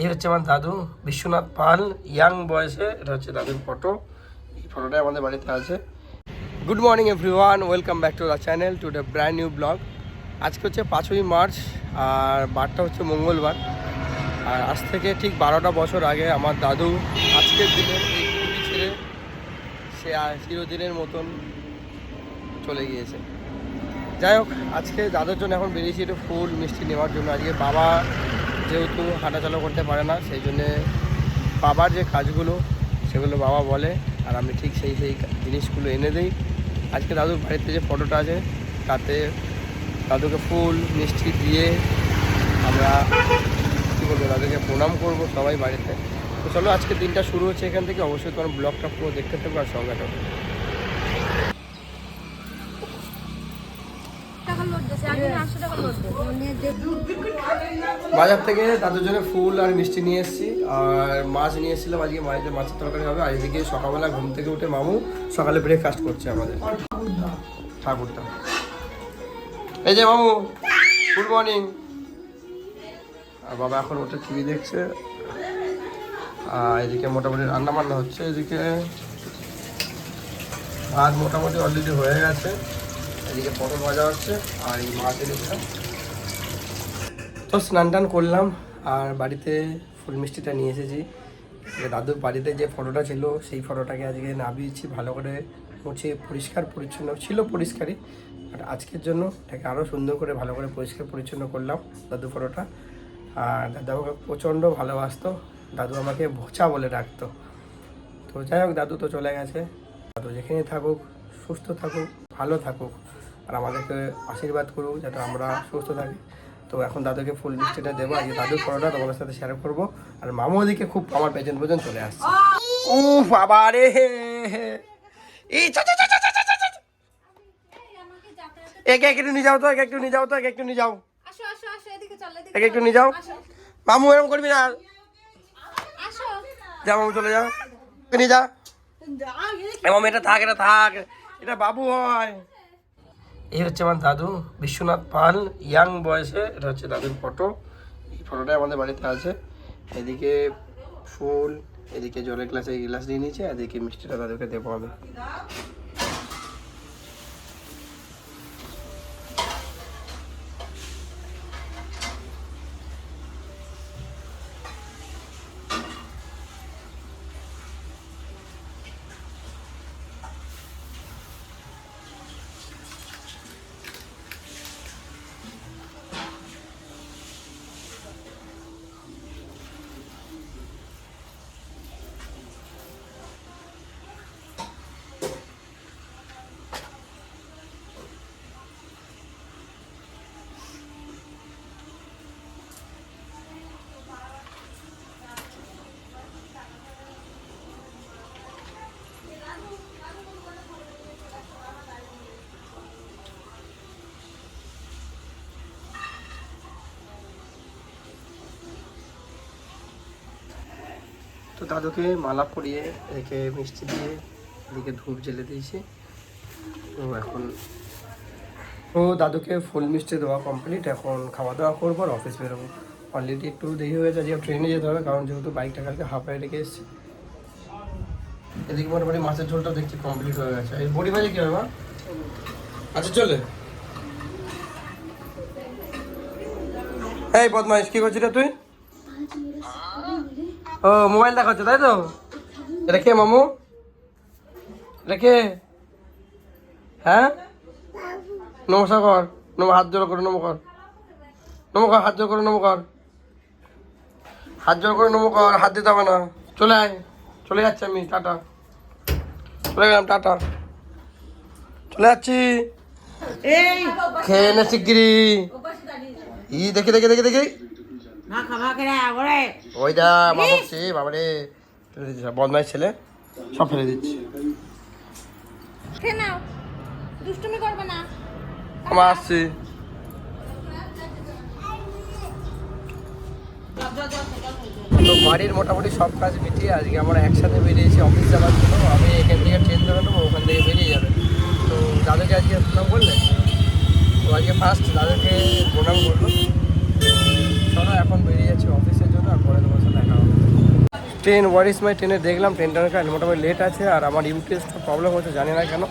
এই হচ্ছে আমার দাদু বিশ্বনাথ পাল, ইয়াং বয়সে। এটা হচ্ছে দাদুর ফটো। এই ফটোটাই আমাদের বাড়িতে আছে। Good morning everyone, welcome back to the channel, to the brand new blog. আজকে হচ্ছে 5ই মার্চ আর বারটা হচ্ছে মঙ্গলবার। আর আজ থেকে ঠিক 12টা বছর আগে আমার দাদু আজকের দিনে এই পৃথিবী ছেড়ে সে চিরদিনের মতন চলে গিয়েছে। যাই হোক, আজকে দাদুর জন্য এখন বেরিয়েছি একটু ফুল মিষ্টি নেওয়ার জন্য। আজকে বাবা যেহেতু হাঁটাচলা করতে পারে না, সেই জন্যে বাবার যে কাজগুলো সেগুলো বাবা বলে, আর আমি ঠিক সেই জিনিসগুলো এনে দিই। আজকে দাদুর বাড়িতে যে ফটোটা আছে তাতে দাদুকে ফুল মিষ্টি দিয়ে আমরা কী বলবো, দাদুকে প্রণাম করবো সবাই বাড়িতে। তো চলো, আজকে দিনটা শুরু হচ্ছে এখান থেকে। অবশ্যই তোমার ব্লগটা পুরো দেখতে থাকবো আর সঙ্গে থাকবো। বাজার থেকে দাদুর জন্য ফুল আর মিষ্টি নিয়ে এসেছি, আর মাছ নিয়ে এসেছিলাম। আজকে মাছের তরকারি হবে। আর এদিকে সকালবেলা ঘুম থেকে উঠে মামু সকালে ব্রেকফাস্ট করছে আমাদের ঠাকুরটা। এই যে মামু, গুড মর্নিং। আর বাবা এখন উঠে টিভি দেখছে। আর এদিকে মোটামুটি রান্না বান্না হচ্ছে। এদিকে ভাত মোটামুটি অলরেডি হয়ে গেছে। এদিকে পটল ভাজা হচ্ছে আর এই মাছ এনেছিলাম। তো স্নান টান করলাম আর বাড়িতে ফুল মিষ্টিটা নিয়ে এসেছি। দাদুর বাড়িতে যে ফটোটা ছিল সেই ফটোটাকে আজকে নামিয়েছি, ভালো করে মুছে পরিষ্কার পরিচ্ছন্ন ছিল, পরিষ্কারই। আর আজকের জন্য এটাকে আরও সুন্দর করে ভালো করে পরিষ্কার পরিচ্ছন্ন করলাম দাদু ফটোটা। আর দাদু আমাকে প্রচণ্ড ভালোবাসতো, দাদু আমাকে ভোচা বলে ডাকতো। তো যাই হোক, দাদু তো চলে গেছে। দাদু যেখানে থাকুক, সুস্থ থাকুক, ভালো থাকুক, আর আমাদেরকে আশীর্বাদ করুক যাতে আমরা সুস্থ থাকি। তো এখন দাদুকে ফুল মিষ্টিটা দেবো। আজকে দাদুর ফটোটা তোমাদের সাথে শেয়ার করবো। আর মামু ওদিকে খুব আমার পেছন পর্যন্ত চলে আসছে। ও বাবা রে, এই একটু নিয়ে যাও তো, একটু নিয়ে যাও তো, একটু নিয়ে যাও, একটু নিয়ে যাও। মামু এরকম করবি না, যা মামু চলে যাও, নিয়ে যা। মামু এটা থাক, এটা থাক, এটা বাবু হয়। এই হচ্ছে আমার দাদু বিশ্বনাথ পাল, ইয়াং বয়সে। এটা হচ্ছে দাদুর ফটো। এই ফটোটাই আমাদের বাড়িতে আছে। এদিকে ফুল, এদিকে জলের গ্লাসে গ্লাস দিয়ে নিয়েছে, এদিকে মিষ্টিটা দাদুকে দেবো আমি। তো দাদুকে মালা পরিয়ে, এদিকে মিষ্টি দিয়ে, এদিকে ধূপ জ্বেলে দিয়েছি। তো এখন দাদুকে ফুল মিষ্টি দেওয়া কমপ্লিট। এখন খাওয়া দাওয়া করবো আর অফিস বেরোবো। অলরেডি একটু দেরি হয়ে গেছে, যেহেতু ট্রেনে যেতে হবে, কারণ যেহেতু বাইকটা কালকে হাফায় রেখে এসেছি। এদিকে মোটামুটি মাছের ঝোলটা দেখছি কমপ্লিট হয়ে গেছে। এই বড়ি ভাজি কী হবে মা? আচ্ছা চলে। এই বদমাইশ, কী করছিস তুই? ও মোবাইল দেখাচ্ছে তাই তো? এটা কে মামু? এটা কে? হ্যাঁ, নমস্কার কর, হাত জোর করে নমো কর, হাত জোর করে নমো কর, হাত জোর করে নমো কর, হাত দিতে হবে না। চলে আয়, চলে যাচ্ছি আমি, টাটা। চলে গেলাম, টাটা, চলে যাচ্ছি। খেয়ে নে শিগগিরি। ই দেখি দেখি দেখি দেখি, ওই দা মা বকছি, বাবারে বদমাইশ ছেলে, সব ফেলে দিচ্ছি। আমার আসছি। তো বাড়ির মোটামুটি সব কাজ মিটিয়ে আজকে আমরা একসাথে বেরিয়েছি অফিস যাওয়ার জন্য। আমি এখান থেকে ট্রেন ধরে নেবো, ওখান থেকে বেরিয়ে যাবে। তো দাদাকে আজকে প্রণাম করলে, তো আজকে ফার্স্ট দাদাকে প্রণাম করলো। চলো এখন বেরিয়ে যাচ্ছি অফিসের জন্য, আর পরে তোমার ট্রেন ওয়ারিস মাই ট্রেনে দেখলাম ট্রেনটা মোটামুটি লেট আছে, আর আমার ইউপিএসটা প্রবলেম হচ্ছে, জানি না কেন।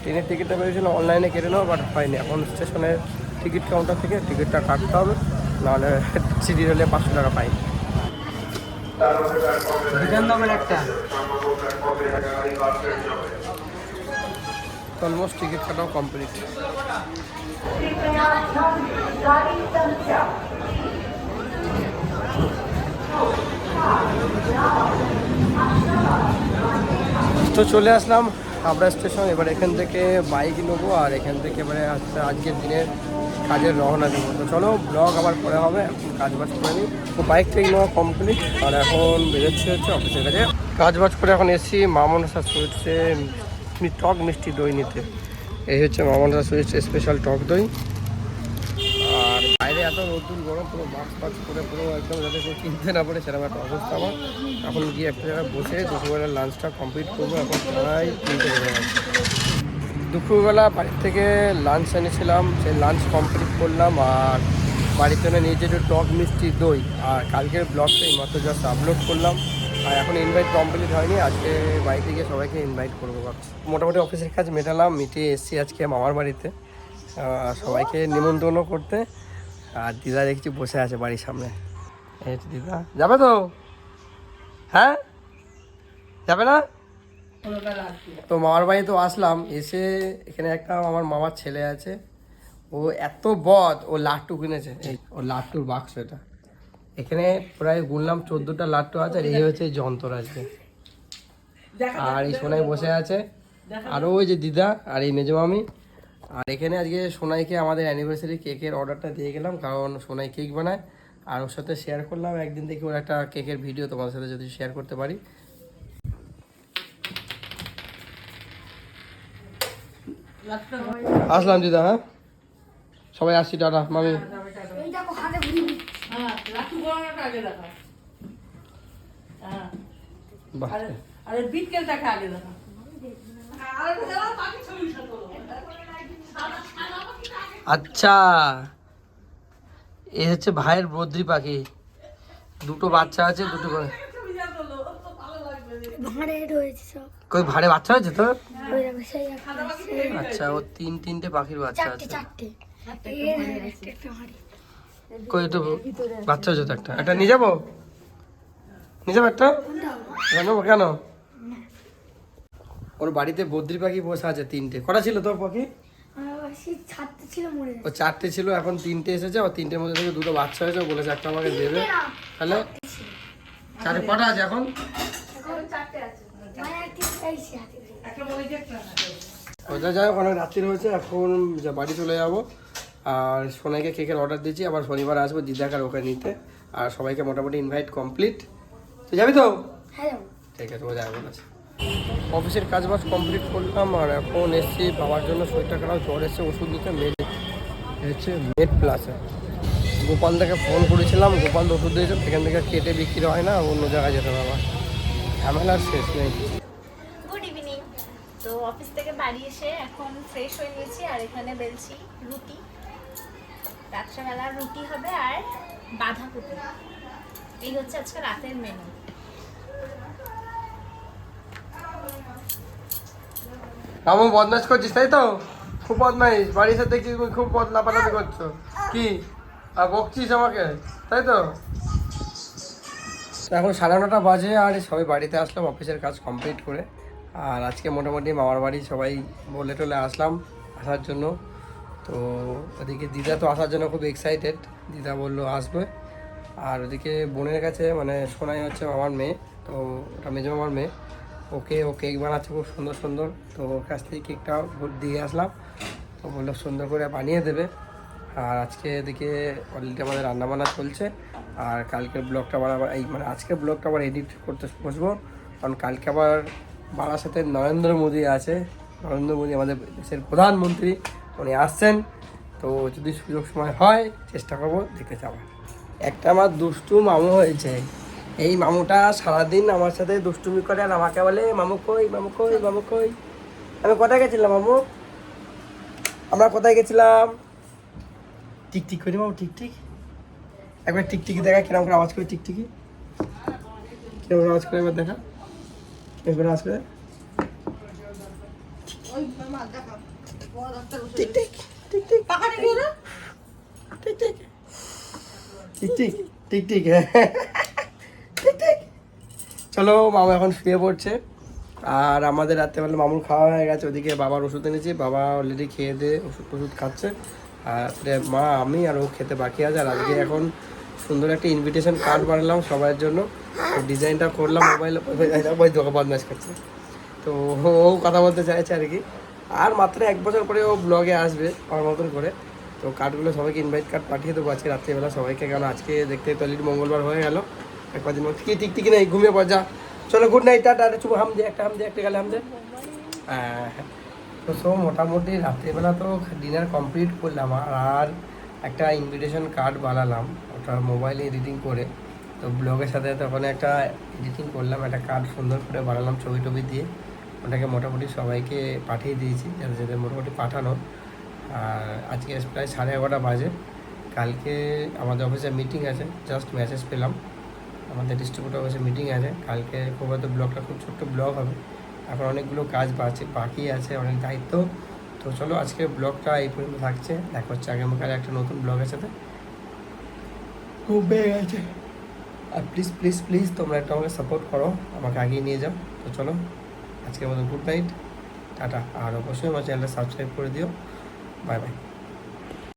ট্রেনের টিকিটটা পেয়েছিল অনলাইনে কেটে নেওয়া, বাট হয়নি। এখন স্টেশনের টিকিট কাউন্টার থেকে টিকিটটা কাটতে হবে, নাহলে সিটি রেলে 500 টাকা পাই। অলমোস্ট টিকিট কাটাও কমপ্লিট। তো চলে আসলাম হাবড়া স্টেশন। এবার এখান থেকে বাইক নেবো, আর এখান থেকে এবারে আজকের দিনের কাজের রওনা দেবো। তো চলো, ব্লগ আবার পরে হবে, এখন কাজ বাজ করে নিই। তো বাইক থেকে নেওয়া কমপ্লিট, আর এখন বেরোচ্ছে অফিসের কাছে। কাজ বাজ করে এখন এসছি মামনসা সুইটসে টক মিষ্টি দই নিতে। এই হচ্ছে মামনসা সুইটস স্পেশাল টক দই। আর বাইরে এত রোদ্দুর গরম, পুরো মাস্ক ফাস্ক করে পুরো একদম যাতে কেউ কিনতে না পারে সেরকম একটা অবস্থা আমার। এখন গিয়ে একটা জায়গায় বসে দুপুরবেলার লাঞ্চটা কমপ্লিট করবো। এখন প্রায় 3টে বেজে গেছে। দুপুরবেলা বাড়ি থেকে লাঞ্চ এনেছিলাম, সেই লাঞ্চ কমপ্লিট করলাম, আর বাড়িতে নিয়েছে একটু টক মিষ্টি দই। আর কালকের ব্লগটা এইমাত্র জাস্ট আপলোড করলাম, আর এখন ইনভাইট কমপ্লিট হয়নি। আজকে বাড়িতে গিয়ে সবাইকে ইনভাইট করবো ভাবছি। মোটামুটি অফিসের কাজ মেটালাম, মিটিয়ে এসেছি আজকে মামার বাড়িতে সবাইকে নিমন্ত্রণ করতে। আর দিদা দেখছি বসে আছে বাড়ির সামনে। এই দিদা যাবে তো? হ্যাঁ যাবে না? তো মামার বাড়ি তো আসলাম, এসে এখানে একটা আমার মামার ছেলে আছে, ও এত বদ, ও লাট্টু কিনেছে। এই ও লাট্টুর বাক্স, এটা এখানে প্রায় গুনলাম 14টা লাট্টু আছে, আর এই হচ্ছে যন্ত্র আজকে। আর এই সোনাই বসে আছে, আর ওই যে দিদা আর এই মেজো মামি। আর এখানে আজকে সোনাইকে আমাদের অ্যানিভার্সারি কেকের অর্ডারটা দিয়ে গেলাম, কারণ সোনাই কেক বানায়। আর ওর সাথে শেয়ার করলাম একদিন দেখি ওর একটা কেকের ভিডিও তোমাদের সাথে যদি শেয়ার করতে পারি। আসলাম দিদা, হ্যাঁ সবাই আসছি, টাটা মামি। আচ্ছা, এ হচ্ছে ভাইয়ের বদ্রি পাখি, দুটো বাচ্চা আছে, দুটো করে কই ভাড়ে বাচ্চা হয়েছে তো? আচ্ছা, ও তিনটে পাখির বাচ্চা আছে। কই তো বাচ্চা হয়েছে তো, একটা নিয়ে যাবো, একটা নেবো। কেন? ওর বাড়িতে বদ্রি পাখি বসে আছে 3টে। কটা ছিল তোর পাখি? ও 4টে ছিল, এখন 3টে এসেছে। আর 3টের মধ্যে থেকে 2টো বাচ্চা হয়েছে, বলেছে একটা আমাকে দেবে। তাহলে কটা আছে এখন? ওটা যাই হোক, অনেক রাত্রি হয়েছে, এখন বাড়ি চলে যাবো। আর সোনাইকে কেকের অর্ডার দিয়েছি, আবার শনিবার আসবো দিদাকার ওকে নিতে। আর সবাইকে মোটামুটি ইনভাইট কমপ্লিট। তুই যাবি তো? ঠিক আছে, ও যাবে বলেছে। অফিসের কাজ বাজ কমপ্লিট করলাম, আর এখন এসছি বাবার জন্য শরীরটা খারাপ, জ্বর এসছে, ওষুধ দিতে হচ্ছে মেড প্লাসে। গোপাল দাকে ফোন করেছিলাম, গোপাল ওষুধ দিয়েছে, সেখান থেকে কেটে বিক্রি হয় না, অন্য জায়গায় যেতে হবে। আমার ঝামেলার শেষ নেই। Good evening. তো অফিস থেকে বাড়ি এসে এখন ফ্রেশ হয়ে নিয়েছি, আর এখানে বেলছি রুটি। রাত্রেবেলা রুটি হবে আর বাঁধাকপি। এই হচ্ছে আজকে রাতের মেনু। রামু বদমাইশ করছিস তাই তো? খুব বদমাইশ, বাড়ির সাথে দেখছিস খুব লাপালাপি করছো কি, আর বকছিস আমাকে তাই তো? এখন 9:30 বাজে, আর সবাই বাড়িতে আসলাম অফিসের কাজ কমপ্লিট করে। আর আজকে মোটামুটি মামার বাড়ি সবাই বলে টলে আসলাম আসার জন্য। তো ওদিকে দিদা তো আসার জন্য খুব এক্সাইটেড, দিদা বললো আসবে। আর ওদিকে বোনের কাছে মানে সোনাই হচ্ছে মামার মেয়ে, তো ওটা মেজো মামার মেয়ে, ও কেক বানাচ্ছে খুব সুন্দর সুন্দর। তো ওর কাছ থেকে কেকটা দিয়ে আসলাম, তো বললো সুন্দর করে বানিয়ে দেবে। আর আজকে এদিকে অলরেডি আমাদের রান্নাবান্না চলছে। আর কালকের ব্লগটা আবার আজকের ব্লগটা আবার এডিট করতে বসবো, কারণ কালকে আবার বারাসাতে নরেন্দ্র মোদী আছে। নরেন্দ্র মোদী আমাদের দেশের প্রধানমন্ত্রী, উনি আসছেন। তো যদি সুযোগ সময় হয় চেষ্টা করবো দেখতে যাওয়ার। একটা আমার দুষ্টু মামু হয়েছে, এই মামুটা সারাদিন আমার সাথে দুষ্টুমি করে, আর আমাকে বলে মামু কই মামু কই মামু কই। আমি কোথায় গেছিলাম মামু? আমরা কোথায় গেছিলাম? টিকটিক করি মামু, টিকটিক একবার টিকটিকি দেখা, কিরকম করে আওয়াজ করি টিকটিকি। কেমন আওয়াজ করে একবার দেখা, একবার আওয়াজ করে। Tick tick tick tick tick tick tick tick tick tick tick tick. চলো মামা এখন শুয়ে পড়ছে, আর আমাদের রাত্রেবেলা মামুর খাওয়া হয়ে গেছে। ওদিকে বাবার ওষুধ এনেছি, বাবা অলরেডি খেয়ে দিয়ে ওষুধ খাচ্ছে। আর মা আমি আর ও খেতে বাকি আছে। আর আজকে এখন সুন্দর একটা ইনভিটেশন কার্ড বানালাম সবার জন্য, ডিজাইনটা করলাম মোবাইলে, ওই বদমাশ করছে। তো ও কথা বলতে চাইছে আর কি। আর মাত্র 1 বছর পরে ও ব্লগে আসবে আমার মতন করে। তো কার্ডগুলো সবাইকে ইনভাইট কার্ড পাঠিয়ে দেবো আজকে রাত্রিবেলা সবাইকে, কারণ আজকে দেখতে তো অলরেডি মঙ্গলবার হয়ে গেল। এক কদিন কি টিকটিকি নেই, ঘুমিয়ে পড় যা। চলো গুড নাইট, টাটা। চুপ হাম দে, একটা গেলে হাম দে। হ্যাঁ, তো সব মোটামুটি রাত্রিবেলা তো ডিনার কমপ্লিট করলাম, আর একটা ইনভিটেশন কার্ড বানালাম ওটা মোবাইলে এডিটিং করে। তো ব্লগের সাথে তখন একটা এডিটিং করলাম, একটা কার্ড সুন্দর করে বানালাম ছবি টবি দিয়ে। ওটাকে মোটামুটি সবাইকে পাঠিয়ে দিয়েছি, যাদের যাদের মোটামুটি পাঠানো। আর আজকে প্রায় 11:30 বাজে। কালকে আমাদের অফিসে মিটিং আছে, জাস্ট মেসেজ পেলাম আমাদের ডিস্ট্রিবিউটর অফিসে মিটিং আছে কালকে। খুব হয়তো ব্লগটা খুব ছোট্ট ব্লগ হবে, এখন অনেকগুলো কাজ বাকি আছে, অনেক দায়িত্ব। তো চলো আজকে ব্লগটা এই পর্যন্ত থাকছে, দেখা হচ্ছে আগামীকালে একটা নতুন ব্লগের সাথে। খুব বেড়ে গেছে, আর প্লিজ প্লিজ প্লিজ তোমরা একটা আমাকে সাপোর্ট করো, আমাকে আগিয়ে নিয়ে যাও। তো চলো আজকের মতো গুড নাইট, টাটা। আর অবশ্যই আমার চ্যানেলটা সাবস্ক্রাইব করে দিও। Bye bye.